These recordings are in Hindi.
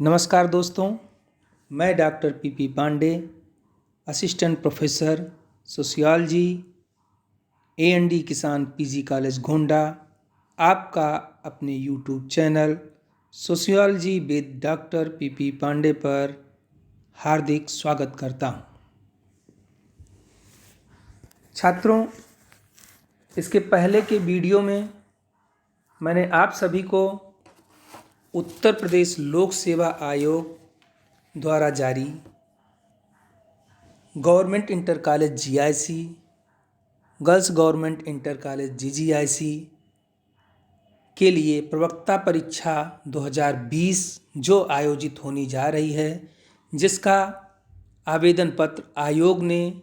नमस्कार दोस्तों, मैं doctor P Pandey, assistant professor sociology AND Kisan PG college Gonda, आपका अपने YouTube channel sociology with doctor P Pandey पर हार्दिक स्वागत करता हूं। छात्रों, इसके पहले के वीडियो में मैंने आप सभी को उत्तर प्रदेश लोक सेवा आयोग द्वारा जारी government inter college GIC, girls government inter college GGIC के लिए प्रवक्ता परीक्षा 2020 जो आयोजित होने जा रही है, जिसका आवेदन पत्र आयोग ने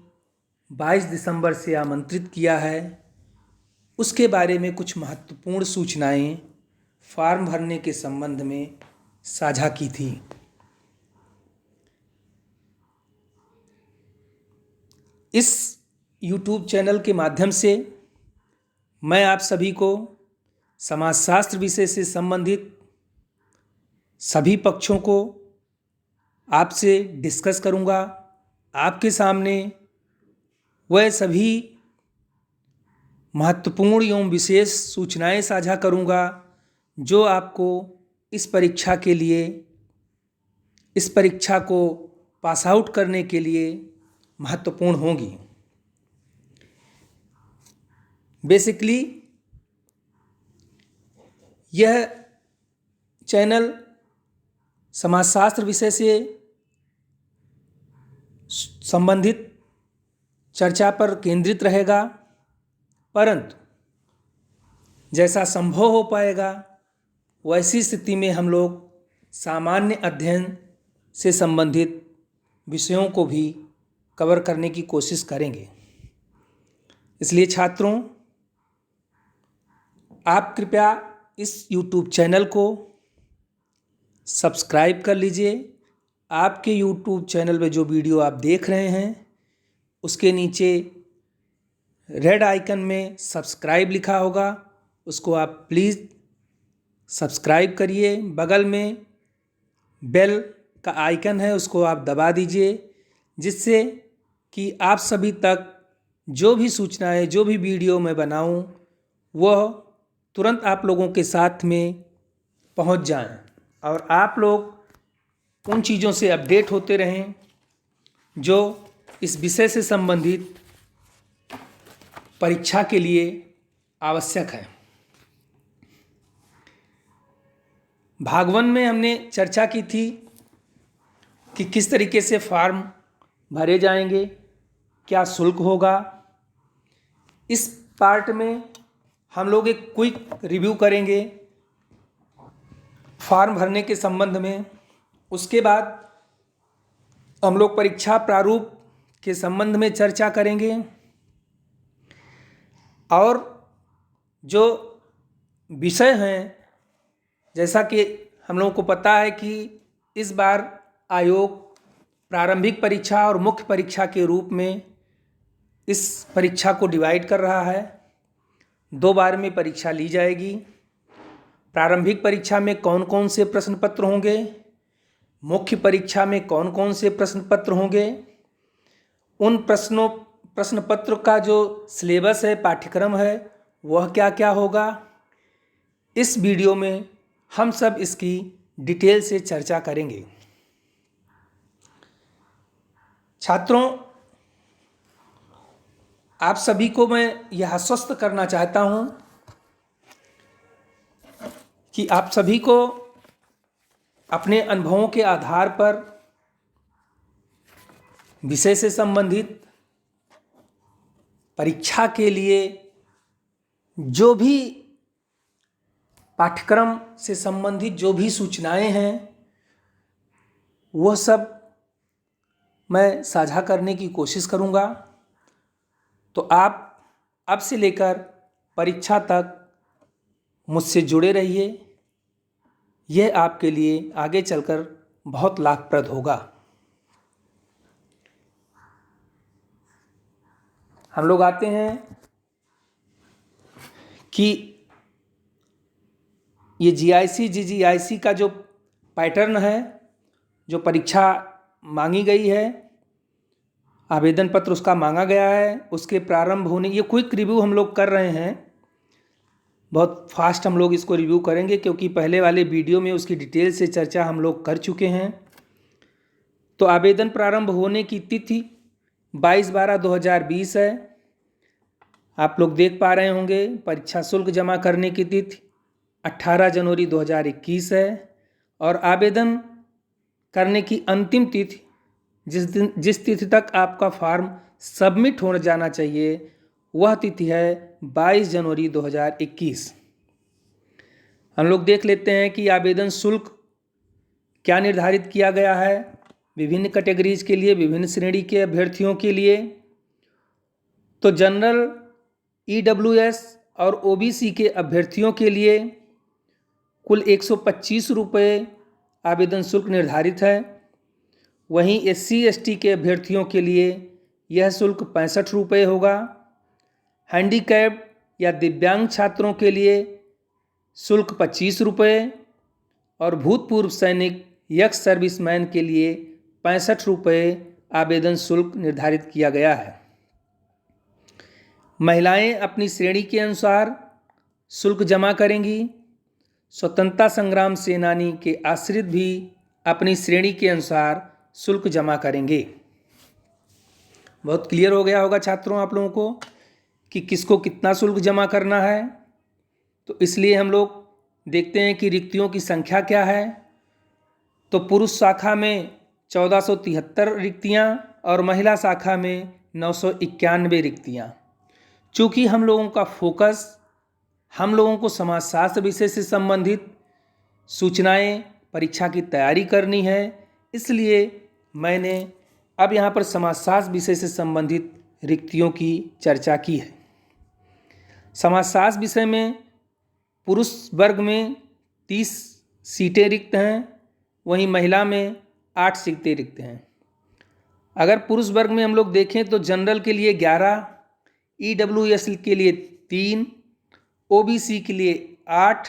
22 दिसंबर से आमंत्रित किया है, उसके बारे में कुछ महत्वपूर्ण सूचनाएं फॉर्म भरने के संबंध में साझा की थी। इस YouTube चैनल के माध्यम से मैं आप सभी को समाजशास्त्र विषय से संबंधित सभी पक्षों को आपसे डिस्कस करूंगा। आपके सामने वह सभी महत्वपूर्ण एवं विशेष सूचनाएं साझा करूंगा जो आपको इस परीक्षा को पास आउट करने के लिए महत्वपूर्ण होंगी। बेसिकली यह चैनल समाजशास्त्र विषय से संबंधित चर्चा पर केंद्रित रहेगा, परंतु जैसा संभव हो पाएगा वैसी स्थिति में हम लोग सामान्य अध्ययन से संबंधित विषयों को भी कवर करने की कोशिश करेंगे। इसलिए छात्रों, आप कृपया इस YouTube चैनल को सब्सक्राइब कर लीजिए। आपके YouTube चैनल में जो वीडियो आप देख रहे हैं उसके नीचे रेड आइकन में सब्सक्राइब लिखा होगा, उसको आप प्लीज़ सब्सक्राइब करिए। बगल में बेल का आइकन है, उसको आप दबा दीजिए, जिससे कि आप सभी तक जो भी सूचनाएं, जो भी वीडियो मैं बनाऊं, वह तुरंत आप लोगों के साथ में पहुंच जाएं और आप लोग उन चीज़ों से अपडेट होते रहें जो इस विषय से संबंधित परीक्षा के लिए आवश्यक है। भाग 1 में हमने चर्चा की थी कि किस तरीके से फॉर्म भरे जाएंगे, क्या शुल्क होगा। इस पार्ट में हम लोग एक क्विक रिव्यू करेंगे फॉर्म भरने के संबंध में। उसके बाद हम लोग परीक्षा प्रारूप के संबंध में चर्चा करेंगे और जो विषय हैं, जैसा कि हम लोगों को पता है कि इस बार आयोग प्रारंभिक परीक्षा और मुख्य परीक्षा के रूप में इस परीक्षा को डिवाइड कर रहा है। 2 बार में परीक्षा ली जाएगी। प्रारंभिक परीक्षा में कौन कौन से प्रश्न पत्र होंगे, मुख्य परीक्षा में कौन कौन से प्रश्न पत्र होंगे, उन प्रश्न पत्र का जो सिलेबस है, पाठ्यक्रम है, वह क्या क्या होगा। इस वीडियो में हम सब इसकी डिटेल से चर्चा करेंगे। छात्रों, आप सभी को मैं यह आश्वस्त करना चाहता हूं कि आप सभी को अपने अनुभवों के आधार पर विषय से संबंधित परीक्षा के लिए जो भी पाठ्यक्रम से संबंधित जो भी सूचनाएं हैं, वह सब मैं साझा करने की कोशिश करूंगा। तो आप अब से लेकर परीक्षा तक मुझसे जुड़े रहिए। यह आपके लिए आगे चलकर बहुत लाभप्रद होगा। हम लोग आते हैं कि ये जीआईसी जीजीआईसी का जो पैटर्न है जो परीक्षा मांगी गई है, आवेदन पत्र उसका मांगा गया है, उसके प्रारंभ होने, ये क्विक रिव्यू हम लोग कर रहे हैं। बहुत फास्ट हम लोग इसको रिव्यू करेंगे क्योंकि पहले वाले वीडियो में उसकी डिटेल से चर्चा हम लोग कर चुके हैं। तो आवेदन प्रारंभ होने की तिथि 22/12/2020 है। आप लोग देख पा रहे होंगे। परीक्षा शुल्क जमा करने की तिथि 18 जनवरी 2021 है और आवेदन करने की अंतिम तिथि जिस तिथि तक आपका फॉर्म सबमिट हो जाना चाहिए वह तिथि है 22 जनवरी 2021। हम लोग देख लेते हैं कि आवेदन शुल्क क्या निर्धारित किया गया है विभिन्न कैटेगरीज के लिए, विभिन्न श्रेणी के अभ्यर्थियों के लिए। तो जनरल, EWS और OBC के अभ्यर्थियों के लिए कुल 125 रुपये आवेदन शुल्क निर्धारित है। वहीं SC ST के अभ्यर्थियों के लिए यह शुल्क 65 रुपये होगा। हैंडीकैप्ड या दिव्यांग छात्रों के लिए शुल्क 25 रुपये और भूतपूर्व सैनिक यक्स सर्विसमैन के लिए 65 रुपये आवेदन शुल्क निर्धारित किया गया है। महिलाएं अपनी श्रेणी के अनुसार शुल्क जमा करेंगी। स्वतंत्रता संग्राम सेनानी के आश्रित भी अपनी श्रेणी के अनुसार शुल्क जमा करेंगे। बहुत क्लियर हो गया होगा छात्रों आप लोगों को कि किसको कितना शुल्क जमा करना है। तो इसलिए हम लोग देखते हैं कि रिक्तियों की संख्या क्या है। तो पुरुष शाखा में 1473 रिक्तियाँ और महिला शाखा में 991 रिक्तियाँ। चूँकि हम लोगों का फोकस, हम लोगों को समाजशास्त्र विषय से संबंधित सूचनाएं परीक्षा की तैयारी करनी है, इसलिए मैंने अब यहाँ पर समाजशास्त्र विषय से संबंधित रिक्तियों की चर्चा की है। समाजशास्त्र विषय में पुरुष वर्ग में 30 सीटें रिक्त हैं, वहीं महिला में 8 सीटें रिक्त हैं। अगर पुरुष वर्ग में हम लोग देखें तो जनरल के लिए 11, EWS के लिए 3, OBC के लिए 8,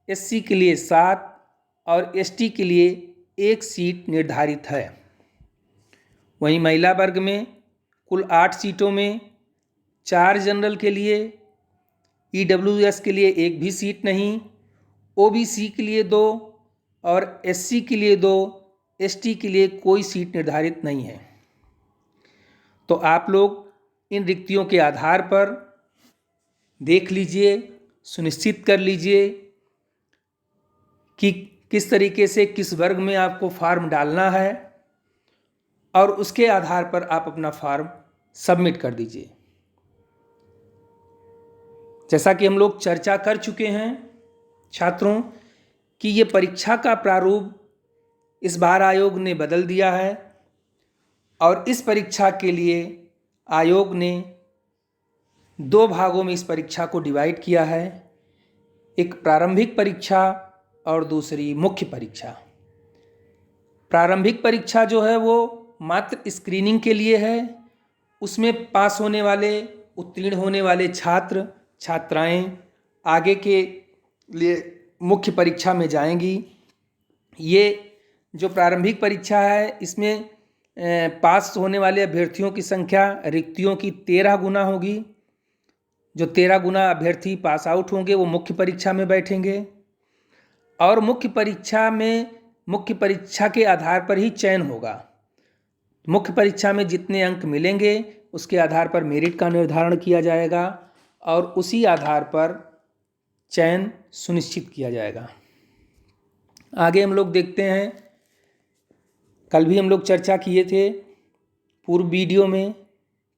SC के लिए 7 और ST के लिए 1 सीट निर्धारित है। वहीं महिला वर्ग में कुल 8 सीटों में 4 जनरल के लिए, EWS के लिए 1 भी सीट नहीं, OBC के लिए 2 और SC के लिए 2, ST के लिए कोई सीट निर्धारित नहीं है। तो आप लोग इन रिक्तियों के आधार पर देख लीजिए, सुनिश्चित कर लीजिए कि किस तरीके से किस वर्ग में आपको फॉर्म डालना है और उसके आधार पर आप अपना फॉर्म सबमिट कर दीजिए। जैसा कि हम लोग चर्चा कर चुके हैं छात्रों कि ये परीक्षा का प्रारूप इस बार आयोग ने बदल दिया है और इस परीक्षा के लिए आयोग ने 2 भागों में इस परीक्षा को डिवाइड किया है। एक प्रारंभिक परीक्षा और दूसरी मुख्य परीक्षा। प्रारंभिक परीक्षा जो है वो मात्र स्क्रीनिंग के लिए है। उसमें पास होने वाले, उत्तीर्ण होने वाले छात्र छात्राएं आगे के लिए मुख्य परीक्षा में जाएंगी। ये जो प्रारंभिक परीक्षा है इसमें पास होने वाले अभ्यर्थियों की संख्या रिक्तियों की 13 गुना होगी। जो 13 गुना अभ्यर्थी पास आउट होंगे वो मुख्य परीक्षा में बैठेंगे और मुख्य परीक्षा के आधार पर ही चयन होगा। मुख्य परीक्षा में जितने अंक मिलेंगे उसके आधार पर मेरिट का निर्धारण किया जाएगा और उसी आधार पर चयन सुनिश्चित किया जाएगा। आगे हम लोग देखते हैं, कल भी हम लोग चर्चा किए थे पूर्व वीडियो में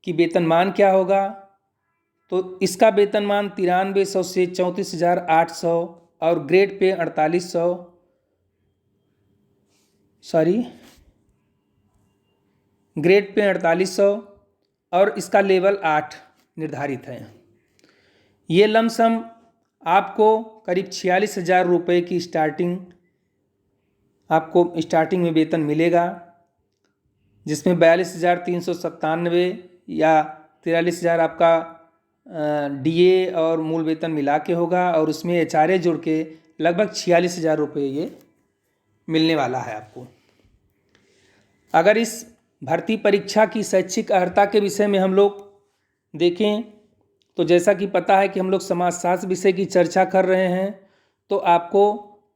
कि वेतनमान क्या होगा। तो इसका वेतनमान 9300 से 34,800 और ग्रेड पे 4800 और इसका लेवल 8 निर्धारित है। ये लमसम आपको करीब 46,000 रुपये की स्टार्टिंग में वेतन मिलेगा, जिसमें 42,397 या 43,000 आपका DA और मूल वेतन मिला के होगा और उसमें HRA जुड़ के लगभग 46,000 रुपये ये मिलने वाला है आपको। अगर इस भर्ती परीक्षा की शैक्षिक अर्हता के विषय में हम लोग देखें तो जैसा कि पता है कि हम लोग समाजशास्त्र विषय की चर्चा कर रहे हैं, तो आपको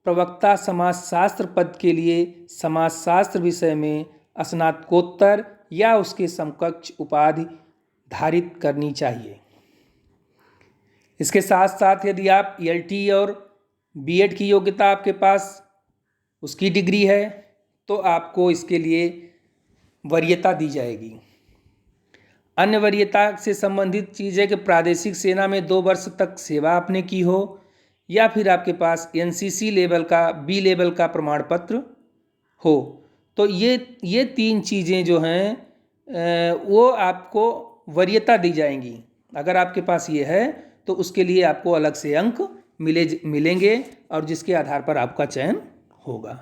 प्रवक्ता समाजशास्त्र पद के लिए समाजशास्त्र विषय में स्नातकोत्तर या उसके समकक्ष उपाधि धारित करनी चाहिए। इसके साथ साथ यदि आप ELT और B.Ed की योग्यता आपके पास उसकी डिग्री है तो आपको इसके लिए वरीयता दी जाएगी। अन्य वरीयता से संबंधित चीज़ है कि प्रादेशिक सेना में 2 वर्ष तक सेवा आपने की हो या फिर आपके पास NCC लेवल का B लेवल का प्रमाण पत्र हो। तो ये 3 चीज़ें जो हैं वो आपको वरीयता दी जाएंगी। अगर आपके पास ये है तो उसके लिए आपको अलग से अंक मिलेंगे और जिसके आधार पर आपका चयन होगा।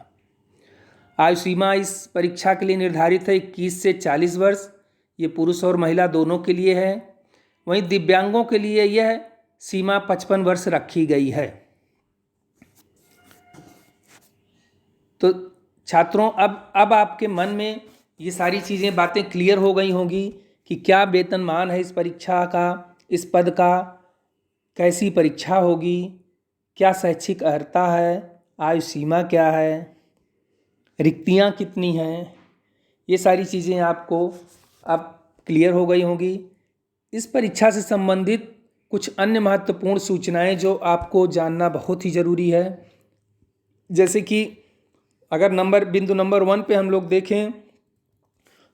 आयु सीमा इस परीक्षा के लिए निर्धारित है 21 से 40 वर्ष। ये पुरुष और महिला दोनों के लिए है। वहीं दिव्यांगों के लिए यह सीमा 55 वर्ष रखी गई है। तो छात्रों अब आपके मन में ये सारी चीज़ें बातें क्लियर हो गई होंगी कि क्या वेतनमान है इस परीक्षा का, इस पद का, कैसी परीक्षा होगी, क्या शैक्षिक अर्हता है, आयु सीमा क्या है, रिक्तियाँ कितनी हैं, ये सारी चीज़ें आपको अब क्लियर हो गई होंगी। इस परीक्षा से संबंधित कुछ अन्य महत्वपूर्ण सूचनाएं जो आपको जानना बहुत ही ज़रूरी है, जैसे कि अगर बिंदु नंबर 1 पे हम लोग देखें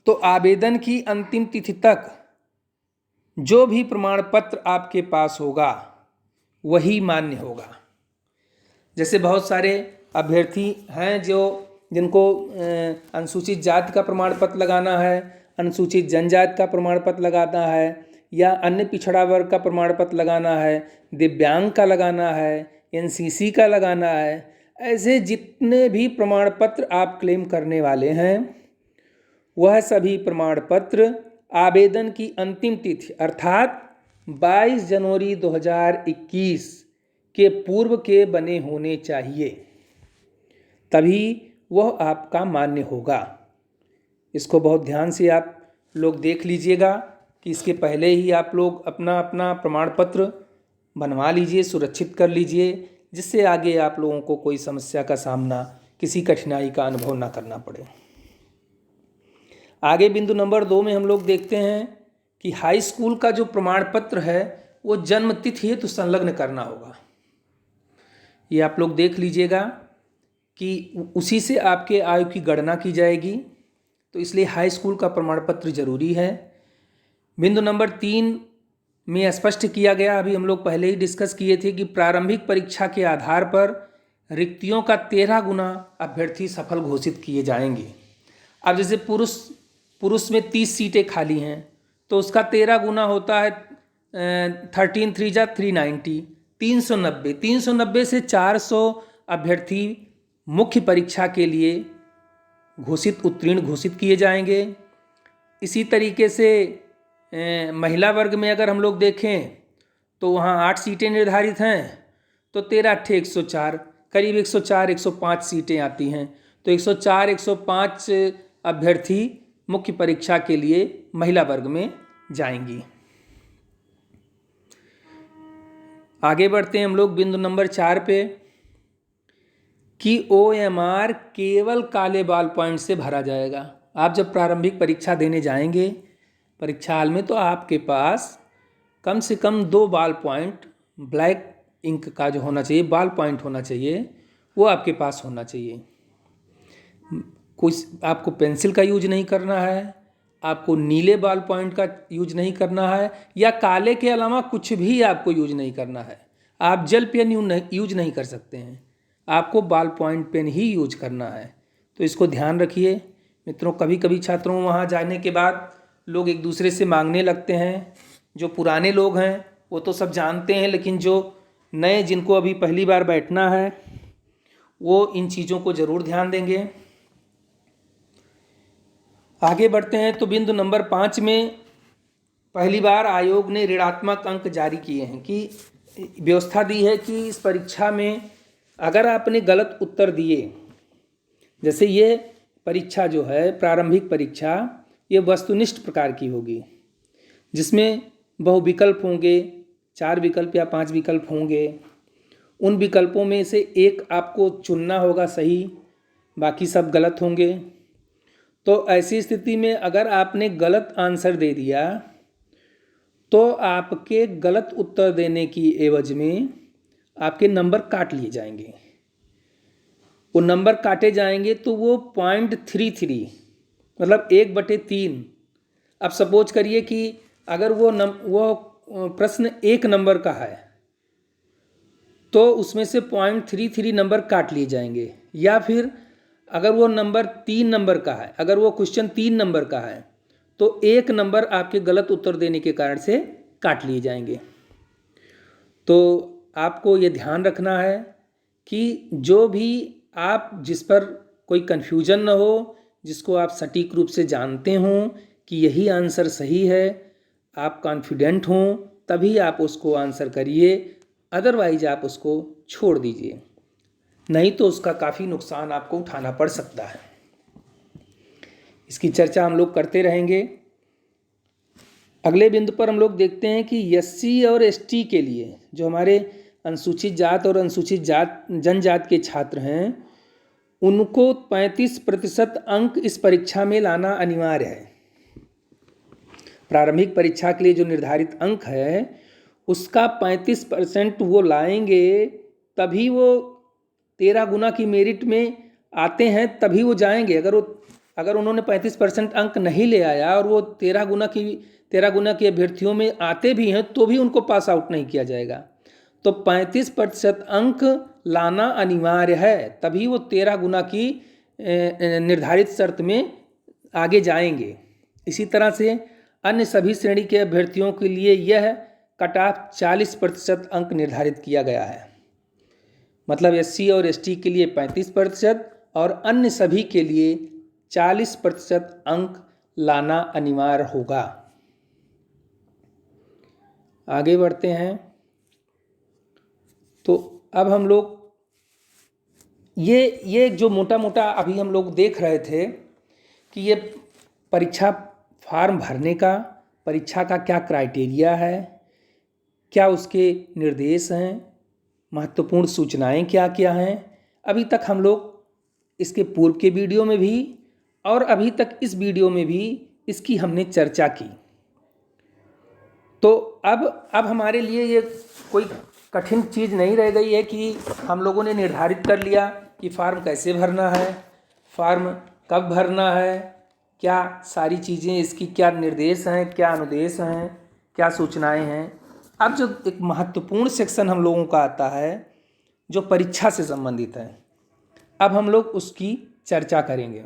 तो आवेदन की अंतिम तिथि तक जो भी प्रमाण पत्र आपके पास होगा वही मान्य होगा। जैसे बहुत सारे अभ्यर्थी हैं जिनको अनुसूचित जाति का प्रमाण पत्र लगाना है, अनुसूचित जनजाति का प्रमाण पत्र लगाना है या अन्य पिछड़ा वर्ग का प्रमाण पत्र लगाना है, दिव्यांग का लगाना है, NCC का लगाना है। ऐसे जितने भी प्रमाण पत्र आप क्लेम करने वाले हैं वह सभी प्रमाण पत्र आवेदन की अंतिम तिथि अर्थात 22 जनवरी 2021 के पूर्व के बने होने चाहिए, तभी वह आपका मान्य होगा। इसको बहुत ध्यान से आप लोग देख लीजिएगा कि इसके पहले ही आप लोग अपना अपना प्रमाण पत्र बनवा लीजिए, सुरक्षित कर लीजिए, जिससे आगे आप लोगों को कोई समस्या का सामना, किसी कठिनाई का अनुभव ना करना पड़े। आगे बिंदु नंबर 2 में हम लोग देखते हैं कि हाई स्कूल का जो प्रमाण पत्र है वो जन्म तिथि हेतु संलग्न करना होगा। ये आप लोग देख लीजिएगा कि उसी से आपके आयु की गणना की जाएगी, तो इसलिए हाई स्कूल का प्रमाण पत्र जरूरी है। बिंदु नंबर 3 में स्पष्ट किया गया, अभी हम लोग पहले ही डिस्कस किए थे, कि प्रारंभिक परीक्षा के आधार पर रिक्तियों का 13 गुना अभ्यर्थी सफल घोषित किए जाएंगे। अब जैसे पुरुष में 30 सीटें खाली हैं तो उसका 13 गुना होता है 13 3 जा 390, 390 से 400 अभ्यर्थी मुख्य परीक्षा के लिए उत्तीर्ण घोषित किए जाएंगे। इसी तरीके से महिला वर्ग में अगर हम लोग देखें तो वहाँ 8 सीटें निर्धारित हैं, तो 13 8 104, करीब 105 सीटें आती हैं। तो 105 अभ्यर्थी मुख्य परीक्षा के लिए महिला वर्ग में जाएंगी। आगे बढ़ते हैं हम लोग बिंदु नंबर 4 पे कि OMR केवल काले बॉल पॉइंट से भरा जाएगा। आप जब प्रारंभिक परीक्षा देने जाएंगे परीक्षा हाल में, तो आपके पास कम से कम 2 बॉल पॉइंट ब्लैक इंक का जो होना चाहिए, बॉल पॉइंट होना चाहिए, वो आपके पास होना चाहिए। कुछ आपको पेंसिल का यूज नहीं करना है, आपको नीले बॉल पॉइंट का यूज नहीं करना है, या काले के अलावा कुछ भी आपको यूज नहीं करना है। आप जेल पेन यूज नहीं कर सकते हैं, आपको बॉल पॉइंट पेन ही यूज करना है। तो इसको ध्यान रखिए मित्रों। कभी कभी छात्रों वहाँ जाने के बाद लोग एक दूसरे से मांगने लगते हैं। जो पुराने लोग हैं वो तो सब जानते हैं, लेकिन जो नए जिनको अभी पहली बार बैठना है वो इन चीज़ों को ज़रूर ध्यान देंगे। आगे बढ़ते हैं तो बिंदु नंबर 5 में पहली बार आयोग ने ऋणात्मक अंक जारी किए हैं, कि व्यवस्था दी है कि इस परीक्षा में अगर आपने गलत उत्तर दिए, जैसे ये परीक्षा जो है, प्रारंभिक परीक्षा, ये वस्तुनिष्ठ प्रकार की होगी, जिसमें बहुविकल्प होंगे, 4 विकल्प या 5 विकल्प होंगे। उन विकल्पों में से एक आपको चुनना होगा सही, बाकी सब गलत होंगे। तो ऐसी स्थिति में अगर आपने गलत आंसर दे दिया तो आपके गलत उत्तर देने की एवज में आपके नंबर काट लिए जाएंगे। वो नंबर काटे जाएंगे तो वो 0.33 मतलब 1/3। अब सपोज करिए कि अगर वो प्रश्न 1 नंबर का है तो उसमें से 0.33 नंबर काट लिए जाएंगे, या फिर अगर वो नंबर 3 नंबर का है, अगर वो क्वेश्चन 3 नंबर का है तो 1 नंबर आपके गलत उत्तर देने के कारण से काट लिए जाएंगे। तो आपको ये ध्यान रखना है कि जो भी आप, जिस पर कोई कन्फ्यूजन न हो, जिसको आप सटीक रूप से जानते हों कि यही आंसर सही है, आप कॉन्फिडेंट हों, तभी आप उसको आंसर करिए, अदरवाइज आप उसको छोड़ दीजिए, नहीं तो उसका काफ़ी नुकसान आपको उठाना पड़ सकता है। इसकी चर्चा हम लोग करते रहेंगे। अगले बिंदु पर हम लोग देखते हैं कि एससी और एसटी के लिए, जो हमारे अनुसूचित जात और अनुसूचित जनजात के छात्र हैं, उनको 35% अंक इस परीक्षा में लाना अनिवार्य है। प्रारंभिक परीक्षा के लिए जो निर्धारित अंक है उसका 35% वो लाएंगे, तभी वो 13 गुना की मेरिट में आते हैं, तभी वो जाएंगे। अगर उन्होंने 35% अंक नहीं ले आया और वो 13 गुना के अभ्यर्थियों में आते भी हैं तो भी उनको पास आउट नहीं किया जाएगा। तो 35% अंक लाना अनिवार्य है, तभी वो 13 गुना की निर्धारित शर्त में आगे जाएंगे। इसी तरह से अन्य सभी श्रेणी के अभ्यर्थियों के लिए यह कट ऑफ 40% अंक निर्धारित किया गया है। मतलब एससी और एसटी के लिए 35% और अन्य सभी के लिए 40% अंक लाना अनिवार्य होगा। आगे बढ़ते हैं। तो अब हम लोग ये जो मोटा मोटा अभी हम लोग देख रहे थे कि ये परीक्षा फार्म भरने का, परीक्षा का क्या क्राइटेरिया है, क्या उसके निर्देश हैं, महत्वपूर्ण सूचनाएं क्या क्या हैं। अभी तक हम लोग इसके पूर्व के वीडियो में भी और अभी तक इस वीडियो में भी इसकी हमने चर्चा की। तो अब हमारे लिए ये कोई कठिन चीज़ नहीं रह गई है कि हम लोगों ने निर्धारित कर लिया कि फार्म कैसे भरना है, फार्म कब भरना है, क्या सारी चीज़ें, इसकी क्या निर्देश हैं, क्या अनुदेश हैं, क्या सूचनाएं हैं। अब जो एक महत्वपूर्ण सेक्शन हम लोगों का आता है जो परीक्षा से संबंधित है, अब हम लोग उसकी चर्चा करेंगे।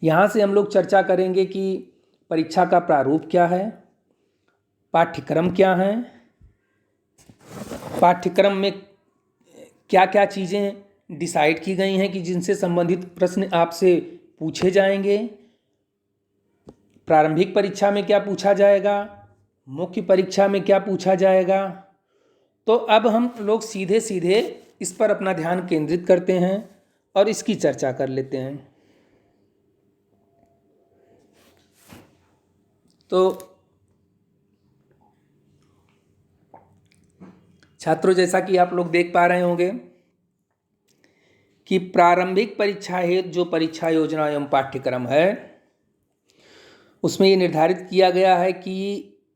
यहाँ से हम लोग चर्चा करेंगे कि परीक्षा का प्रारूप क्या है, पाठ्यक्रम क्या है, पाठ्यक्रम में क्या क्या चीज़ें डिसाइड की गई हैं कि जिनसे संबंधित प्रश्न आपसे पूछे जाएंगे, प्रारंभिक परीक्षा में क्या पूछा जाएगा, मुख्य परीक्षा में क्या पूछा जाएगा। तो अब हम लोग सीधे सीधे इस पर अपना ध्यान केंद्रित करते हैं और इसकी चर्चा कर लेते हैं। तो छात्रों, जैसा कि आप लोग देख पा रहे होंगे कि प्रारंभिक परीक्षा हेतु जो परीक्षा योजना एवं पाठ्यक्रम है उसमें ये निर्धारित किया गया है कि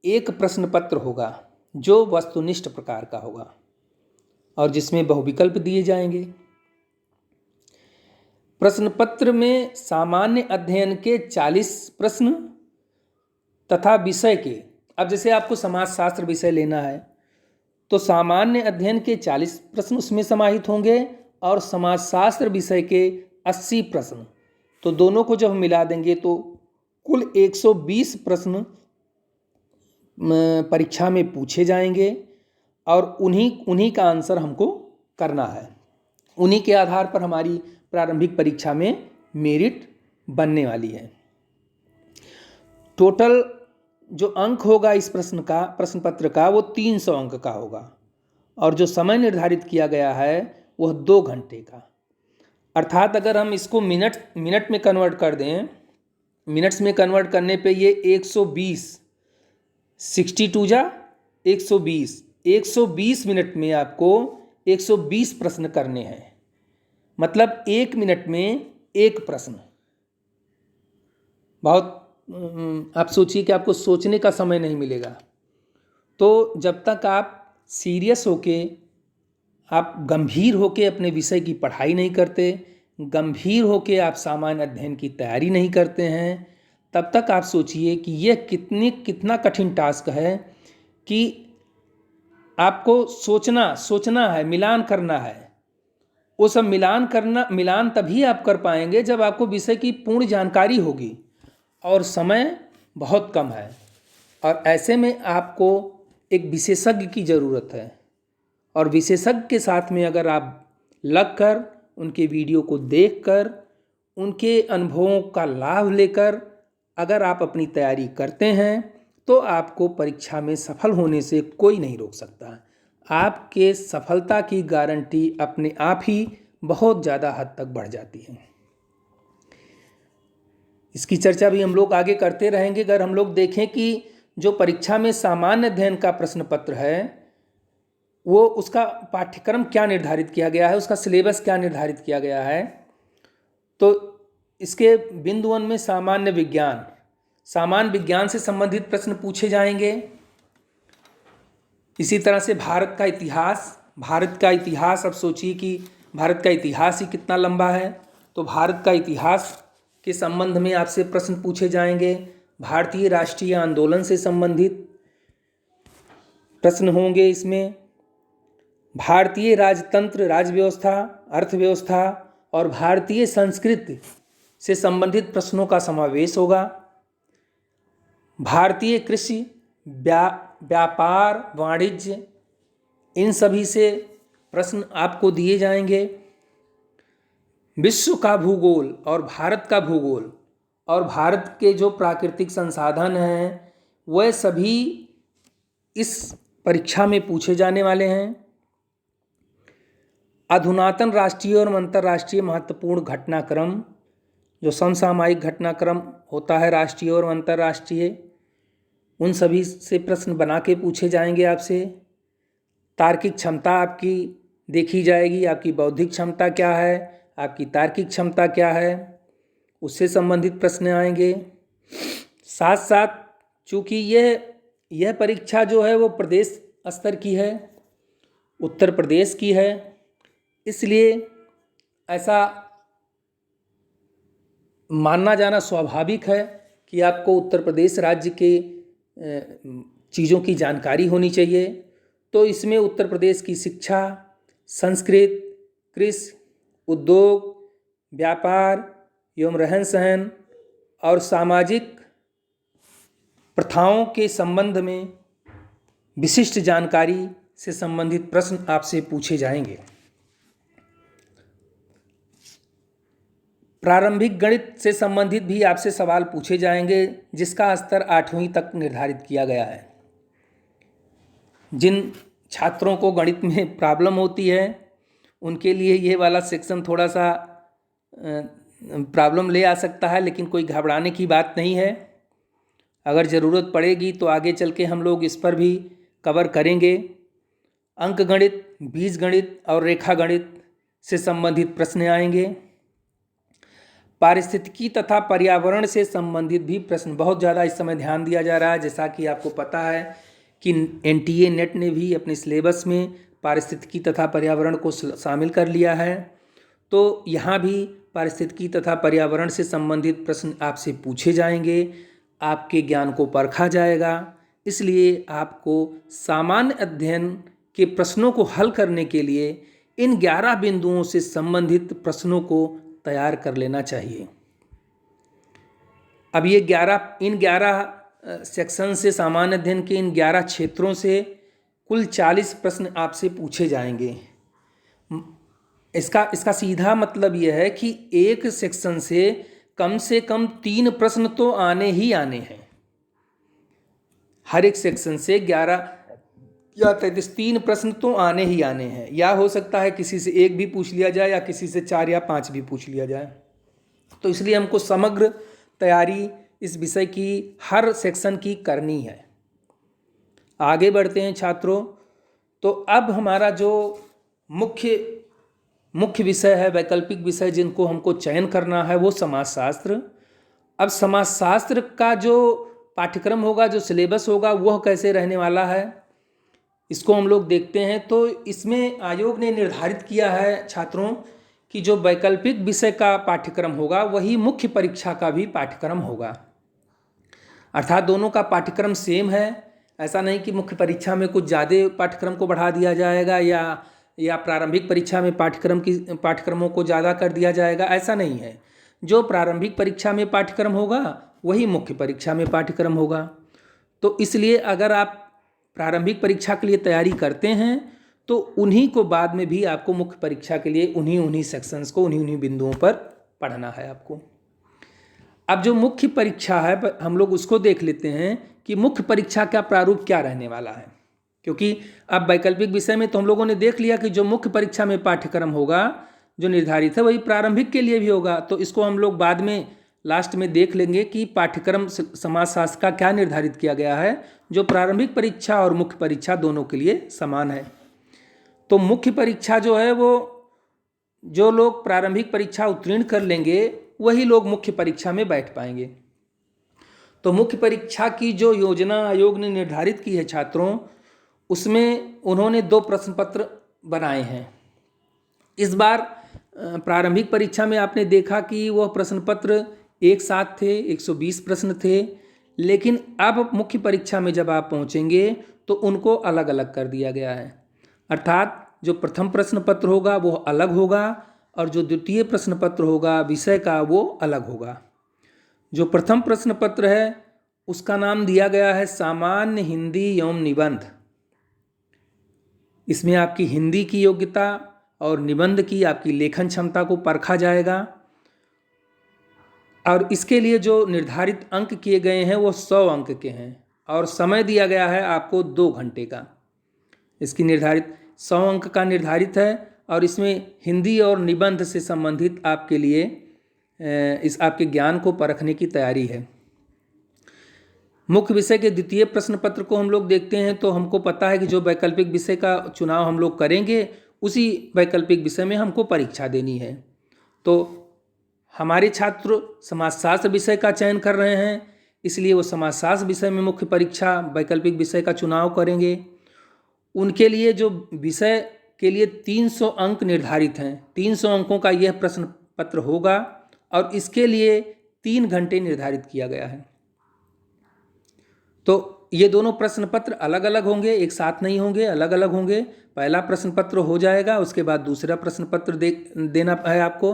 एक प्रश्न पत्र होगा जो वस्तुनिष्ठ प्रकार का होगा और जिसमें बहुविकल्प दिए जाएंगे। प्रश्न पत्र में सामान्य अध्ययन के 40 प्रश्न तथा विषय के, अब जैसे आपको समाजशास्त्र विषय लेना है तो सामान्य अध्ययन के 40 प्रश्न उसमें समाहित होंगे और समाजशास्त्र विषय के 80 प्रश्न। तो दोनों को जब हम मिला देंगे तो कुल 120 प्रश्न परीक्षा में पूछे जाएंगे और उन्हीं का आंसर हमको करना है। उन्हीं के आधार पर हमारी प्रारंभिक परीक्षा में मेरिट बनने वाली है। टोटल जो अंक होगा इस प्रश्न पत्र का वो 300 अंक का होगा और जो समय निर्धारित किया गया है वह 2 घंटे का। अर्थात अगर हम इसको मिनट में कन्वर्ट कर दें, मिनट्स में कन्वर्ट करने पे ये 120, 62 जा 120, 120 मिनट में आपको 120 प्रश्न करने हैं। मतलब 1 मिनट में 1 प्रश्न। बहुत आप सोचिए कि आपको सोचने का समय नहीं मिलेगा। तो जब तक आप सीरियस होके, आप गंभीर होके अपने विषय की पढ़ाई नहीं करते, गंभीर होके आप सामान्य अध्ययन की तैयारी नहीं करते हैं, तब तक आप सोचिए कि यह कितना कठिन टास्क है कि आपको सोचना है, मिलान करना है। वो सब मिलान तभी आप कर पाएंगे जब आपको विषय की पूर्ण जानकारी होगी, और समय बहुत कम है। और ऐसे में आपको एक विशेषज्ञ की ज़रूरत है, और विशेषज्ञ के साथ में अगर आप लगकर उनके वीडियो को देखकर, उनके अनुभवों का लाभ लेकर अगर आप अपनी तैयारी करते हैं, तो आपको परीक्षा में सफल होने से कोई नहीं रोक सकता। आपके सफलता की गारंटी अपने आप ही बहुत ज़्यादा हद तक बढ़ जाती है। इसकी चर्चा भी हम लोग आगे करते रहेंगे। अगर हम लोग देखें कि जो परीक्षा में सामान्य अध्ययन का प्रश्न पत्र है, वो उसका पाठ्यक्रम क्या निर्धारित किया गया है, उसका सिलेबस क्या निर्धारित किया गया है, तो इसके बिंदु 1 में सामान्य विज्ञान से संबंधित प्रश्न पूछे जाएंगे। इसी तरह से भारत का इतिहास, अब सोचिए कि भारत का इतिहास ही कितना लंबा है, तो भारत का इतिहास के संबंध में आपसे प्रश्न पूछे जाएंगे। भारतीय राष्ट्रीय आंदोलन से संबंधित प्रश्न होंगे इसमें। भारतीय राजतंत्र, राजव्यवस्था, अर्थव्यवस्था और भारतीय संस्कृति से संबंधित प्रश्नों का समावेश होगा। भारतीय कृषि, व्यापार, वाणिज्य, इन सभी से प्रश्न आपको दिए जाएंगे। विश्व का भूगोल और भारत का भूगोल और भारत के जो प्राकृतिक संसाधन हैं, वह सभी इस परीक्षा में पूछे जाने वाले हैं। अधुनातन राष्ट्रीय और अंतर्राष्ट्रीय महत्वपूर्ण घटनाक्रम, जो समसामयिक घटनाक्रम होता है राष्ट्रीय और अंतर्राष्ट्रीय, उन सभी से प्रश्न बना के पूछे जाएंगे आपसे। तार्किक क्षमता आपकी देखी जाएगी, आपकी बौद्धिक क्षमता क्या है, आपकी तार्किक क्षमता क्या है, उससे संबंधित प्रश्न आएंगे। साथ साथ चूँकि यह परीक्षा जो है वो प्रदेश स्तर की है, उत्तर प्रदेश की है, इसलिए ऐसा मानना जाना स्वाभाविक है कि आपको उत्तर प्रदेश राज्य के चीज़ों की जानकारी होनी चाहिए। तो इसमें उत्तर प्रदेश की शिक्षा, संस्कृत, कृषि, उद्योग, व्यापार एवं रहन सहन और सामाजिक प्रथाओं के संबंध में विशिष्ट जानकारी से संबंधित प्रश्न आपसे पूछे जाएंगे। प्रारंभिक गणित से संबंधित भी आपसे सवाल पूछे जाएंगे, जिसका स्तर 8वीं तक निर्धारित किया गया है। जिन छात्रों को गणित में प्रॉब्लम होती है, उनके लिए ये वाला सेक्शन थोड़ा सा प्रॉब्लम ले आ सकता है, लेकिन कोई घबराने की बात नहीं है। अगर ज़रूरत पड़ेगी तो आगे चल के हम लोग इस पर भी कवर करेंगे। अंक गणित, बीज गणित और रेखा गणित से संबंधित प्रश्न आएंगे। पारिस्थितिकी तथा पर्यावरण से संबंधित भी प्रश्न बहुत ज़्यादा इस समय ध्यान दिया जा रहा है। जैसा कि आपको पता है कि NTA नेट ने भी अपने सिलेबस में पारिस्थितिकी तथा पर्यावरण को शामिल कर लिया है। तो यहाँ भी पारिस्थितिकी तथा पर्यावरण से संबंधित प्रश्न आपसे पूछे जाएंगे, आपके ज्ञान को परखा जाएगा। इसलिए आपको सामान्य अध्ययन के प्रश्नों को हल करने के लिए इन 11 बिंदुओं से संबंधित प्रश्नों को तैयार कर लेना चाहिए। अब ये 11 सेक्शन से, सामान्य अध्ययन के इन 11 क्षेत्रों से कुल 40 प्रश्न आपसे पूछे जाएंगे। इसका सीधा मतलब यह है कि एक सेक्शन से कम 3 प्रश्न तो आने ही आने हैं। हर एक सेक्शन से या 33, 3 प्रश्न तो आने ही आने हैं, या हो सकता है किसी से एक भी पूछ लिया जाए या किसी से 4 या 5 भी पूछ लिया जाए। तो इसलिए हमको समग्र तैयारी इस विषय की हर सेक्शन की करनी है। आगे बढ़ते हैं छात्रों। तो अब हमारा जो मुख्य विषय है, वैकल्पिक विषय जिनको हमको चयन करना है, वो समाजशास्त्र। अब समाजशास्त्र का जो पाठ्यक्रम होगा, जो सिलेबस होगा, वह कैसे रहने वाला है, इसको हम लोग देखते हैं। तो इसमें आयोग ने निर्धारित किया है छात्रों कि जो वैकल्पिक विषय का पाठ्यक्रम होगा वही मुख्य परीक्षा का भी पाठ्यक्रम होगा। अर्थात दोनों का पाठ्यक्रम सेम है। ऐसा नहीं कि मुख्य परीक्षा में कुछ ज़्यादा पाठ्यक्रम को बढ़ा दिया जाएगा या प्रारंभिक परीक्षा में पाठ्यक्रमों को ज़्यादा कर दिया जाएगा, ऐसा नहीं है। जो प्रारंभिक परीक्षा में पाठ्यक्रम होगा वही मुख्य परीक्षा में पाठ्यक्रम होगा। तो इसलिए अगर आप प्रारंभिक परीक्षा के लिए तैयारी करते हैं तो उन्हीं को बाद में भी आपको मुख्य परीक्षा के लिए उन्हीं सेक्शंस को उन्हीं बिंदुओं पर पढ़ना है आपको। अब जो मुख्य परीक्षा है हम लोग उसको देख लेते हैं कि मुख्य परीक्षा का प्रारूप क्या रहने वाला है। क्योंकि अब वैकल्पिक विषय में तो हम लोगों ने देख लिया कि जो मुख्य परीक्षा में पाठ्यक्रम होगा जो निर्धारित है वही प्रारंभिक के लिए भी होगा। तो इसको हम लोग बाद में लास्ट में देख लेंगे कि पाठ्यक्रम समाजशास्त्र का क्या निर्धारित किया गया है, जो प्रारंभिक परीक्षा और मुख्य परीक्षा दोनों के लिए समान है। तो मुख्य परीक्षा जो है वो जो लोग प्रारंभिक परीक्षा उत्तीर्ण कर लेंगे वही लोग मुख्य परीक्षा में बैठ पाएंगे। तो मुख्य परीक्षा की जो योजना आयोग ने निर्धारित की है छात्रों, उसमें उन्होंने 2 प्रश्न पत्र बनाए हैं। इस बार प्रारंभिक परीक्षा में आपने देखा कि वह प्रश्न पत्र एक साथ थे, 120 प्रश्न थे। लेकिन अब मुख्य परीक्षा में जब आप पहुंचेंगे तो उनको अलग अलग कर दिया गया है। अर्थात जो प्रथम प्रश्न पत्र होगा वो अलग होगा और जो द्वितीय प्रश्न पत्र होगा विषय का वो अलग होगा। जो प्रथम प्रश्न पत्र है उसका नाम दिया गया है सामान्य हिंदी एवं निबंध। इसमें आपकी हिंदी की योग्यता और निबंध की आपकी लेखन क्षमता को परखा जाएगा और इसके लिए जो निर्धारित अंक किए गए हैं वो 100 अंक के हैं और समय दिया गया है आपको 2 घंटे का। इसकी निर्धारित 100 अंक का निर्धारित है और इसमें हिंदी और निबंध से संबंधित आपके लिए इस आपके ज्ञान को परखने की तैयारी है। मुख्य विषय के द्वितीय प्रश्न पत्र को हम लोग देखते हैं तो हमको पता है कि जो वैकल्पिक विषय का चुनाव हम लोग करेंगे उसी वैकल्पिक विषय में हमको परीक्षा देनी है। तो हमारे छात्र समाजशास्त्र विषय का चयन कर रहे हैं, इसलिए वो समाजशास्त्र विषय में मुख्य परीक्षा वैकल्पिक विषय का चुनाव करेंगे। उनके लिए जो विषय के लिए 300 अंक निर्धारित हैं, 300 अंकों का यह प्रश्न पत्र होगा और इसके लिए 3 घंटे निर्धारित किया गया है। तो ये दोनों प्रश्न पत्र अलग अलग होंगे, एक साथ नहीं होंगे, अलग अलग होंगे। पहला प्रश्न पत्र हो जाएगा, उसके बाद दूसरा प्रश्न पत्र देना है आपको।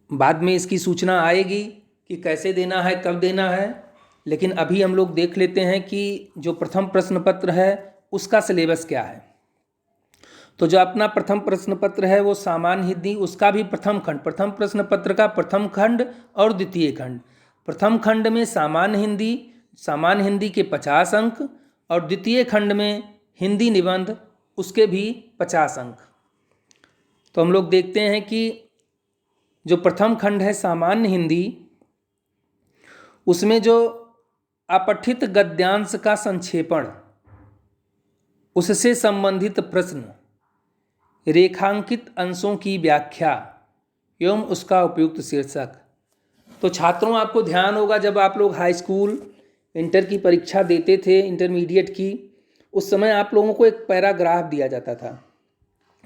बाद में इसकी सूचना आएगी कि कैसे देना है, कब देना है। लेकिन अभी हम लोग देख लेते हैं कि जो प्रथम प्रश्न पत्र है उसका सिलेबस क्या है। तो जो अपना प्रथम प्रश्न पत्र है वो सामान्य हिंदी, उसका भी प्रथम प्रश्न पत्र का प्रथम खंड और द्वितीय खंड। प्रथम खंड में सामान्य हिंदी के 50 अंक और द्वितीय खंड में हिंदी निबंध उसके भी 50 अंक। तो हम लोग देखते हैं कि जो प्रथम खंड है सामान्य हिंदी, उसमें जो अपठित गद्यांश का संक्षेपण, उससे संबंधित प्रश्न, रेखांकित अंशों की व्याख्या एवं उसका उपयुक्त शीर्षक। तो छात्रों आपको ध्यान होगा जब आप लोग हाई स्कूल इंटर की परीक्षा देते थे, इंटरमीडिएट की, उस समय आप लोगों को एक पैराग्राफ दिया जाता था।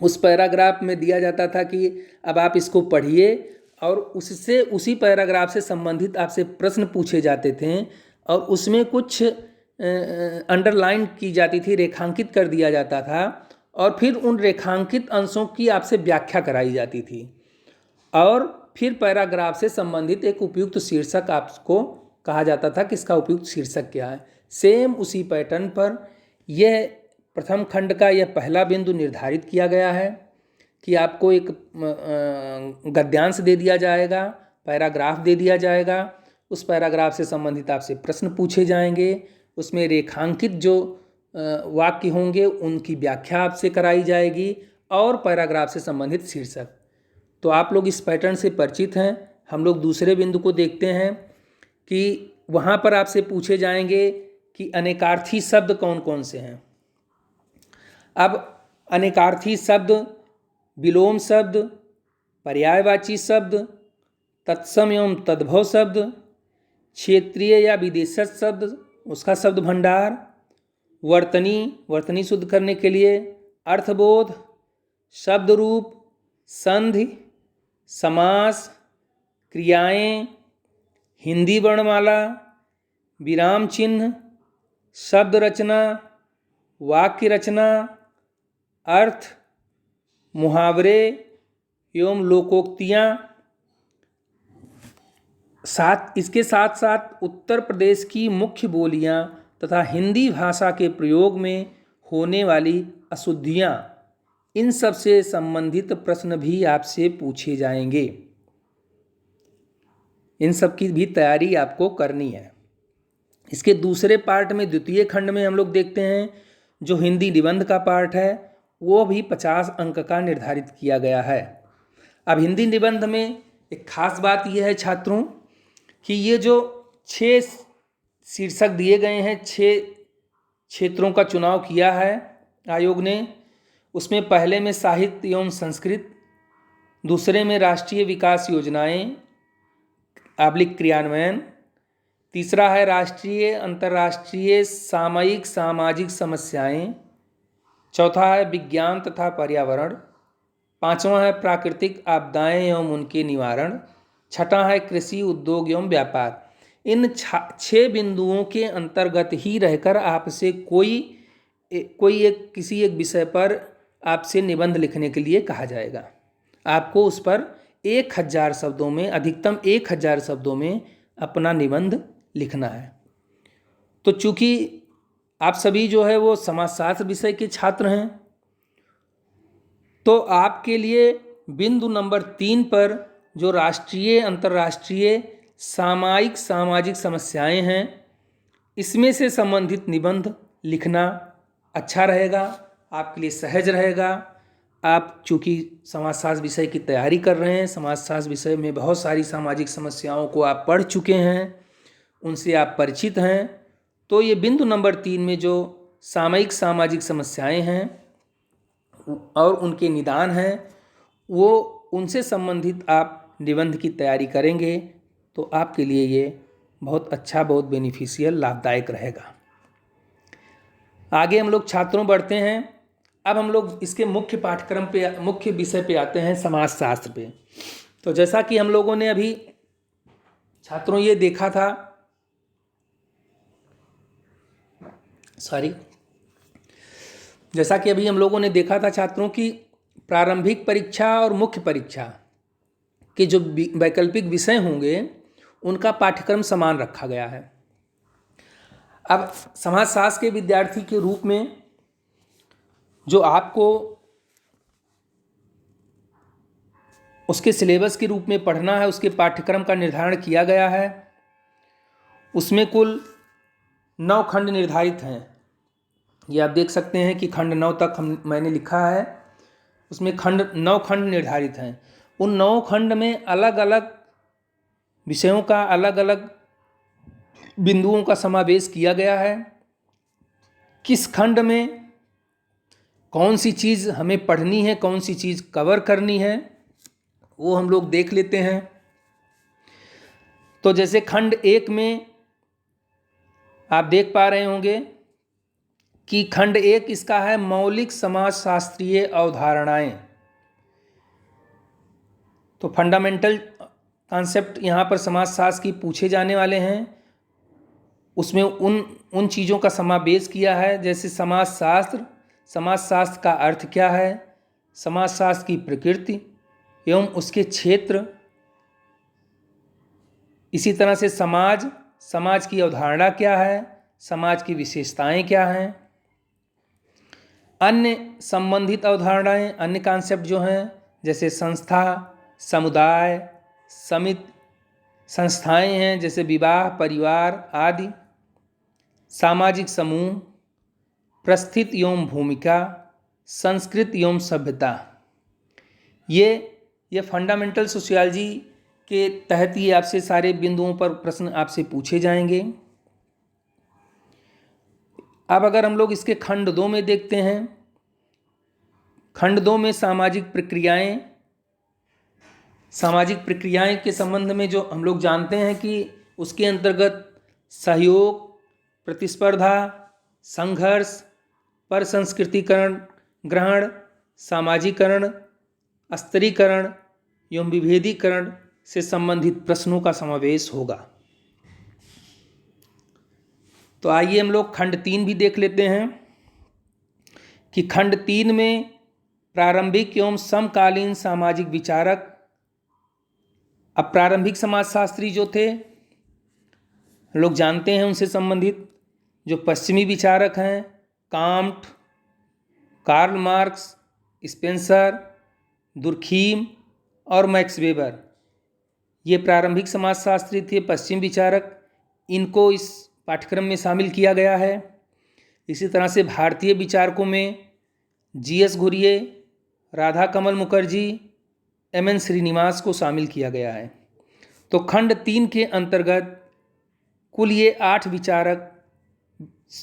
उस पैराग्राफ में दिया जाता था कि अब आप इसको पढ़िए और उससे उसी पैराग्राफ से संबंधित आपसे प्रश्न पूछे जाते थे और उसमें कुछ अंडरलाइन की जाती थी, रेखांकित कर दिया जाता था और फिर उन रेखांकित अंशों की आपसे व्याख्या कराई जाती थी और फिर पैराग्राफ से संबंधित एक उपयुक्त शीर्षक आपको कहा जाता था कि इसका उपयुक्त शीर्षक क्या है। सेम उसी पैटर्न पर यह प्रथम खंड का यह पहला बिंदु निर्धारित किया गया है कि आपको एक गद्यांश दे दिया जाएगा, पैराग्राफ दे दिया जाएगा, उस पैराग्राफ से संबंधित आपसे प्रश्न पूछे जाएंगे, उसमें रेखांकित जो वाक्य होंगे उनकी व्याख्या आपसे कराई जाएगी और पैराग्राफ से संबंधित शीर्षक। तो आप लोग इस पैटर्न से परिचित हैं। हम लोग दूसरे बिंदु को देखते हैं कि वहाँ पर आपसे पूछे जाएंगे कि अनेकार्थी शब्द कौन कौन से हैं। अब अनेकार्थी शब्द, विलोम शब्द, पर्यायवाची शब्द, तत्सम एवं तद्भव शब्द, क्षेत्रीय या विदेशज शब्द, उसका शब्द भंडार, वर्तनी शुद्ध करने के लिए, अर्थबोध, शब्द रूप, संधि, समास, क्रियाएं, हिंदी वर्णमाला, विराम चिन्ह, शब्द रचना, वाक्य रचना, अर्थ, मुहावरे एवं लोकोक्तियाँ। इसके साथ साथ उत्तर प्रदेश की मुख्य बोलियाँ तथा हिंदी भाषा के प्रयोग में होने वाली अशुद्धियाँ, इन सब से संबंधित प्रश्न भी आपसे पूछे जाएंगे। इन सब की भी तैयारी आपको करनी है। इसके दूसरे पार्ट में, द्वितीय खंड में हम लोग देखते हैं जो हिंदी निबंध का पार्ट है, वो भी 50 अंक का निर्धारित किया गया है। अब हिंदी निबंध में एक खास बात यह है छात्रों कि ये जो 6 शीर्षक दिए गए हैं, 6 क्षेत्रों का चुनाव किया है आयोग ने। उसमें पहले में साहित्य एवं संस्कृत, दूसरे में राष्ट्रीय विकास योजनाएं / क्रियान्वयन, तीसरा है राष्ट्रीय अंतर्राष्ट्रीय सामयिक सामाजिक समस्याएं, चौथा है विज्ञान तथा पर्यावरण, पांचवा है प्राकृतिक आपदाएं एवं उनके निवारण, छठा है कृषि उद्योग एवं व्यापार। इन 6 बिंदुओं के अंतर्गत ही रहकर आपसे किसी एक विषय पर आपसे निबंध लिखने के लिए कहा जाएगा। आपको उस पर 1000 शब्दों में, अधिकतम 1000 शब्दों में अपना निबंध लिखना है। तो चूंकि आप सभी जो है वो समाजशास्त्र विषय के छात्र हैं, तो आपके लिए बिंदु नंबर 3 पर जो राष्ट्रीय अंतर्राष्ट्रीय सामयिक सामाजिक समस्याएं हैं, इसमें से संबंधित निबंध लिखना अच्छा रहेगा, आपके लिए सहज रहेगा। आप चूँकि समाजशास्त्र विषय की तैयारी कर रहे हैं, समाजशास्त्र विषय में बहुत सारी सामाजिक समस्याओं को आप पढ़ चुके हैं, उनसे आप परिचित हैं। तो ये बिंदु नंबर 3 में जो सामयिक सामाजिक समस्याएं हैं और उनके निदान हैं, वो उनसे संबंधित आप निबंध की तैयारी करेंगे तो आपके लिए ये बहुत अच्छा, बहुत बेनिफिशियल, लाभदायक रहेगा। आगे हम लोग छात्रों बढ़ते हैं। अब हम लोग इसके मुख्य पाठ्यक्रम पे, मुख्य विषय पे आते हैं, समाजशास्त्र पे। तो जैसा कि हम लोगों ने अभी छात्रों ये देखा था, जैसा कि अभी हम लोगों ने देखा था छात्रों की प्रारंभिक परीक्षा और मुख्य परीक्षा के जो वैकल्पिक विषय होंगे उनका पाठ्यक्रम समान रखा गया है। अब समाजशास्त्र के विद्यार्थी के रूप में जो आपको उसके सिलेबस के रूप में पढ़ना है, उसके पाठ्यक्रम का निर्धारण किया गया है। उसमें कुल 9 खंड निर्धारित हैं। ये आप देख सकते हैं कि खंड 9 तक मैंने लिखा है, उसमें 9 खंड निर्धारित हैं। उन 9 खंड में अलग अलग विषयों का, अलग अलग बिंदुओं का समावेश किया गया है। किस खंड में कौन सी चीज़ हमें पढ़नी है, कौन सी चीज़ कवर करनी है, वो हम लोग देख लेते हैं। तो जैसे खंड 1 में आप देख पा रहे होंगे कि खंड 1 इसका है मौलिक समाजशास्त्रीय अवधारणाएं। तो फंडामेंटल कॉन्सेप्ट यहाँ पर समाजशास्त्र की पूछे जाने वाले हैं। उसमें उन चीज़ों का समावेश किया है, जैसे समाजशास्त्र, समाजशास्त्र का अर्थ क्या है, समाजशास्त्र की प्रकृति एवं उसके क्षेत्र, इसी तरह से समाज की अवधारणा क्या है, समाज की विशेषताएं क्या हैं, अन्य संबंधित अवधारणाएं, अन्य कॉन्सेप्ट जो हैं जैसे संस्था, समुदाय, समिति, संस्थाएं हैं जैसे विवाह, परिवार आदि, सामाजिक समूह, प्रस्थित एवं भूमिका, संस्कृत एवं सभ्यता। ये फंडामेंटल सोशियोलॉजी के तहत ही आपसे सारे बिंदुओं पर प्रश्न आपसे पूछे जाएंगे। अब अगर हम लोग इसके खंड 2 में देखते हैं, खंड 2 में सामाजिक प्रक्रियाएं के संबंध में जो हम लोग जानते हैं कि उसके अंतर्गत सहयोग, प्रतिस्पर्धा, संघर्ष, परसंस्कृतिकरण, ग्रहण, सामाजिकरण, स्तरीकरण एवं विभेदीकरण से संबंधित प्रश्नों का समावेश होगा। तो आइए हम लोग खंड 3 भी देख लेते हैं कि खंड 3 में प्रारंभिक एवं समकालीन सामाजिक विचारक। अब प्रारंभिक समाजशास्त्री जो थे, लोग जानते हैं उनसे संबंधित जो पश्चिमी विचारक हैं, Kant, Karl Marx, Spencer, Durkheim और मैक्स वेबर, ये प्रारंभिक समाजशास्त्री थे, पश्चिम विचारक। इनको इस पाठ्यक्रम में शामिल किया गया है। इसी तरह से भारतीय विचारकों में जी.एस. घुरिये, राधा कमल मुखर्जी, एम.एन. श्रीनिवास को शामिल किया गया है। तो खंड 3 के अंतर्गत कुल ये 8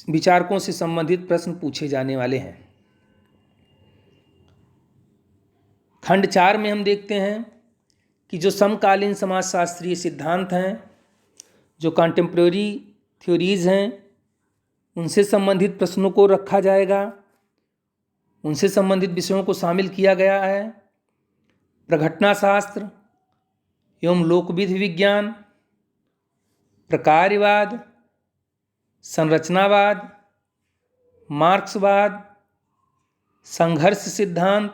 विचारकों से संबंधित प्रश्न पूछे जाने वाले हैं। खंड 4 में हम देखते हैं कि जो समकालीन समाजशास्त्रीय सिद्धांत हैं, जो कंटेम्प्रेरी थ्योरीज हैं, उनसे संबंधित प्रश्नों को रखा जाएगा, उनसे संबंधित विषयों को शामिल किया गया है। प्रघटना शास्त्र एवं लोकविधि विज्ञान, प्रकार्यवाद, संरचनावाद, मार्क्सवाद, संघर्ष सिद्धांत,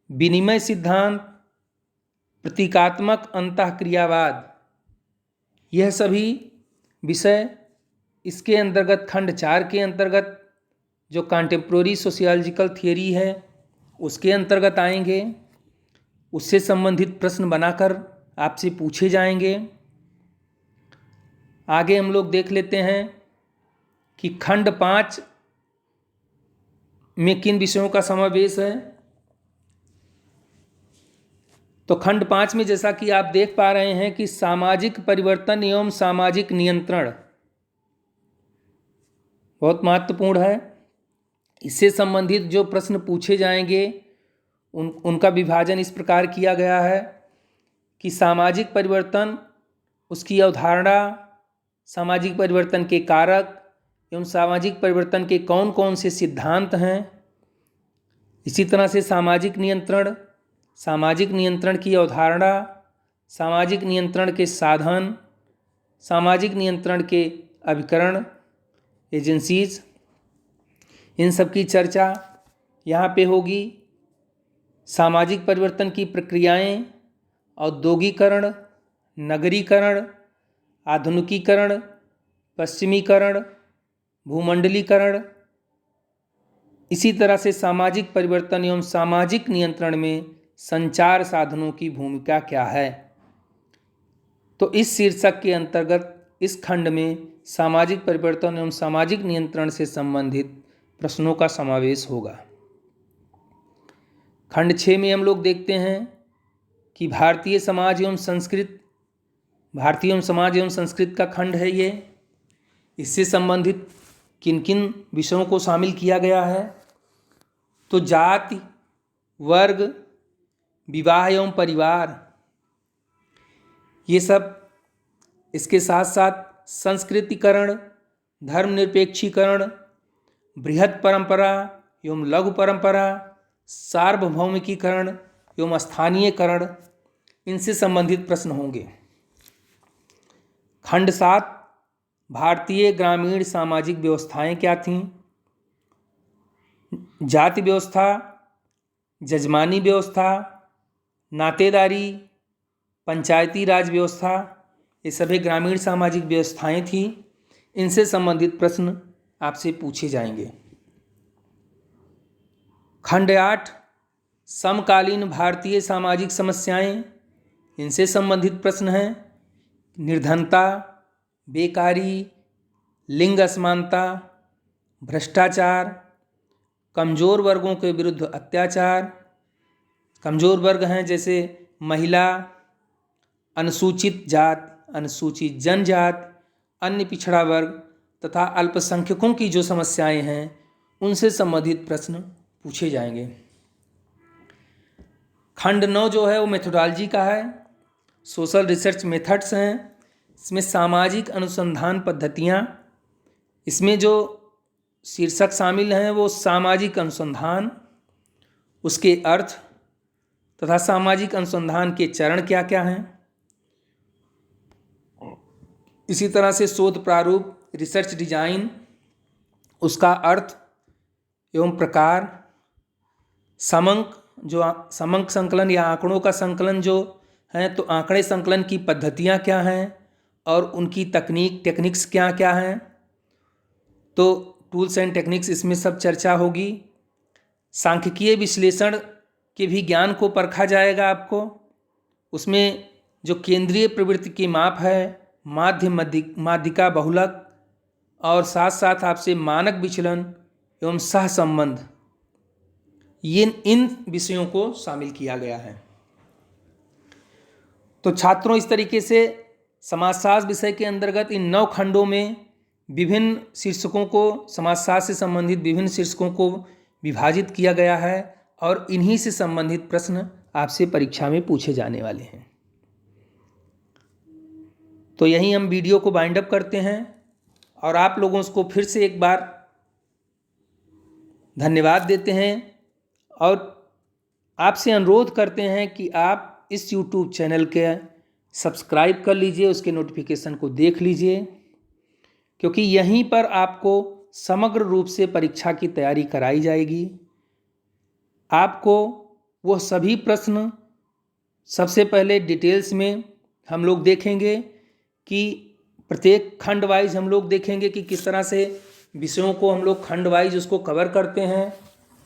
विनिमय सिद्धांत, प्रतीकात्मक अंतःक्रियावाद, यह सभी विषय इसके अंतर्गत खंड 4 के अंतर्गत जो कंटेम्प्रेरी सोशियोलॉजिकल थियरी है उसके अंतर्गत आएंगे। उससे संबंधित प्रश्न बनाकर आपसे पूछे जाएंगे। आगे हम लोग देख लेते हैं कि खंड 5 में किन विषयों का समावेश है। तो खंड 5 में जैसा कि आप देख पा रहे हैं कि सामाजिक परिवर्तन एवं सामाजिक नियंत्रण बहुत महत्वपूर्ण है। इससे संबंधित जो प्रश्न पूछे जाएंगे उनका विभाजन इस प्रकार किया गया है कि सामाजिक परिवर्तन, उसकी अवधारणा, सामाजिक परिवर्तन के कारक एवं सामाजिक परिवर्तन के कौन कौन से सिद्धांत हैं। इसी तरह से सामाजिक नियंत्रण की अवधारणा, सामाजिक नियंत्रण के साधन, सामाजिक नियंत्रण के अभिकरण, एजेंसीज, इन सब की चर्चा यहाँ पे होगी। सामाजिक परिवर्तन की प्रक्रियाएं, औद्योगिकरण, नगरीकरण, आधुनिकीकरण, पश्चिमीकरण, भूमंडलीकरण। इसी तरह से सामाजिक परिवर्तन एवं सामाजिक नियंत्रण में संचार साधनों की भूमिका क्या है। तो इस शीर्षक के अंतर्गत इस खंड में सामाजिक परिवर्तन एवं सामाजिक नियंत्रण से संबंधित प्रश्नों का समावेश होगा। खंड 6 में हम लोग देखते हैं कि भारतीय समाज एवं संस्कृत का खंड है ये। इससे संबंधित किन किन विषयों को शामिल किया गया है। तो जाति, वर्ग, विवाह एवं परिवार, ये सब, इसके साथ साथ संस्कृतिकरण, धर्मनिरपेक्षीकरण, बृहत परंपरा एवं लघु परंपरा, सार्वभौमिकीकरण एवं स्थानीयकरण, इनसे संबंधित प्रश्न होंगे। खंड 7 भारतीय ग्रामीण सामाजिक व्यवस्थाएं क्या थीं। जाति व्यवस्था, जजमानी व्यवस्था, नातेदारी, पंचायती राज व्यवस्था, ये सभी ग्रामीण सामाजिक व्यवस्थाएं थीं। इनसे संबंधित प्रश्न आपसे पूछे जाएंगे। खंड 8 समकालीन भारतीय सामाजिक समस्याएं, इनसे संबंधित प्रश्न हैं। निर्धनता, बेकारी, लिंग असमानता, भ्रष्टाचार, कमज़ोर वर्गों के विरुद्ध अत्याचार। कमज़ोर वर्ग हैं जैसे महिला, अनुसूचित जाति, अनुसूचित जनजाति, अन्य पिछड़ा वर्ग तथा अल्पसंख्यकों की जो समस्याएं हैं उनसे संबंधित प्रश्न पूछे जाएंगे। खंड 9 जो है वो मेथोडोलॉजी का है, सोशल रिसर्च मेथड्स हैं। इसमें सामाजिक अनुसंधान पद्धतियाँ, इसमें जो शीर्षक शामिल हैं वो सामाजिक अनुसंधान, उसके अर्थ तथा सामाजिक अनुसंधान के चरण क्या क्या हैं। इसी तरह से शोध प्रारूप, रिसर्च डिजाइन, उसका अर्थ एवं प्रकार, समंक संकलन या आंकड़ों का संकलन जो है, तो आंकड़े संकलन की पद्धतियाँ क्या हैं और उनकी टेक्निक्स क्या क्या हैं, तो टूल्स एंड टेक्निक्स इसमें सब चर्चा होगी। सांख्यिकीय विश्लेषण के भी ज्ञान को परखा जाएगा आपको। उसमें जो केंद्रीय प्रवृत्ति की माप है, माध्यिका बहुलक और साथ साथ आपसे मानक विचलन एवं सहसंबंध, इन विषयों को शामिल किया गया है। तो छात्रों, इस तरीके से समाजशास्त्र विषय के अंतर्गत इन 9 खंडों में विभिन्न शीर्षकों को, समाजशास्त्र से संबंधित विभिन्न शीर्षकों को विभाजित किया गया है और इन्हीं से संबंधित प्रश्न आपसे परीक्षा में पूछे जाने वाले हैं। तो यहीं हम वीडियो को बाइंड अप करते हैं और आप लोगों को फिर से एक बार धन्यवाद देते हैं और आपसे अनुरोध करते हैं कि आप इस YouTube चैनल के सब्सक्राइब कर लीजिए, उसके नोटिफिकेशन को देख लीजिए, क्योंकि यहीं पर आपको समग्र रूप से परीक्षा की तैयारी कराई जाएगी। आपको वो सभी प्रश्न सबसे पहले डिटेल्स में हम लोग देखेंगे कि प्रत्येक खंड वाइज हम लोग देखेंगे कि किस तरह से विषयों को हम लोग खंड वाइज उसको कवर करते हैं।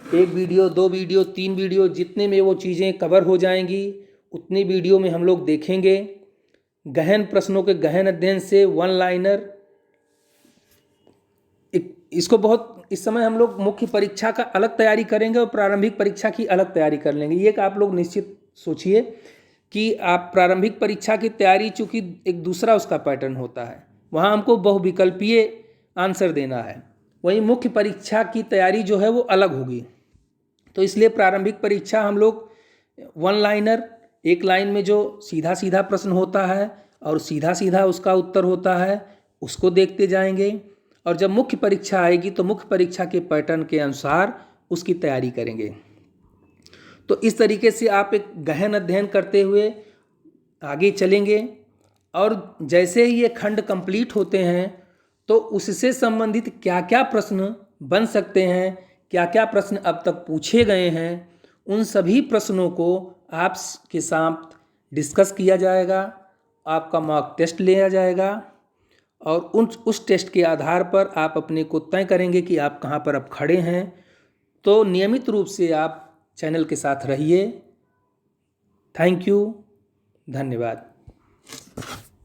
1 वीडियो, 2 वीडियो, 3 वीडियो, जितने में वो चीज़ें कवर हो जाएंगी उतनी वीडियो में हम लोग देखेंगे। गहन प्रश्नों के गहन अध्ययन से वन लाइनर, इसको बहुत, इस समय हम लोग मुख्य परीक्षा का अलग तैयारी करेंगे और प्रारंभिक परीक्षा की अलग तैयारी कर लेंगे। ये कि आप लोग निश्चित सोचिए कि आप प्रारंभिक परीक्षा की तैयारी, चूँकि एक दूसरा उसका पैटर्न होता है, वहाँ हमको बहुविकल्पीय आंसर देना है, वहीं मुख्य परीक्षा की तैयारी जो है वो अलग होगी। तो इसलिए प्रारंभिक परीक्षा हम लोग वन लाइनर, एक लाइन में जो सीधा सीधा प्रश्न होता है और सीधा सीधा उसका उत्तर होता है, उसको देखते जाएंगे। और जब मुख्य परीक्षा आएगी तो मुख्य परीक्षा के पैटर्न के अनुसार उसकी तैयारी करेंगे। तो इस तरीके से आप एक गहन अध्ययन करते हुए आगे चलेंगे और जैसे ही ये खंड कंप्लीट होते हैं तो उससे संबंधित क्या क्या प्रश्न बन सकते हैं, क्या क्या प्रश्न अब तक पूछे गए हैं, उन सभी प्रश्नों को आपके साथ डिस्कस किया जाएगा, आपका मॉक टेस्ट लिया जाएगा और उस टेस्ट के आधार पर आप अपने को तय करेंगे कि आप कहाँ पर अब खड़े हैं। तो नियमित रूप से आप चैनल के साथ रहिए। थैंक यू, धन्यवाद।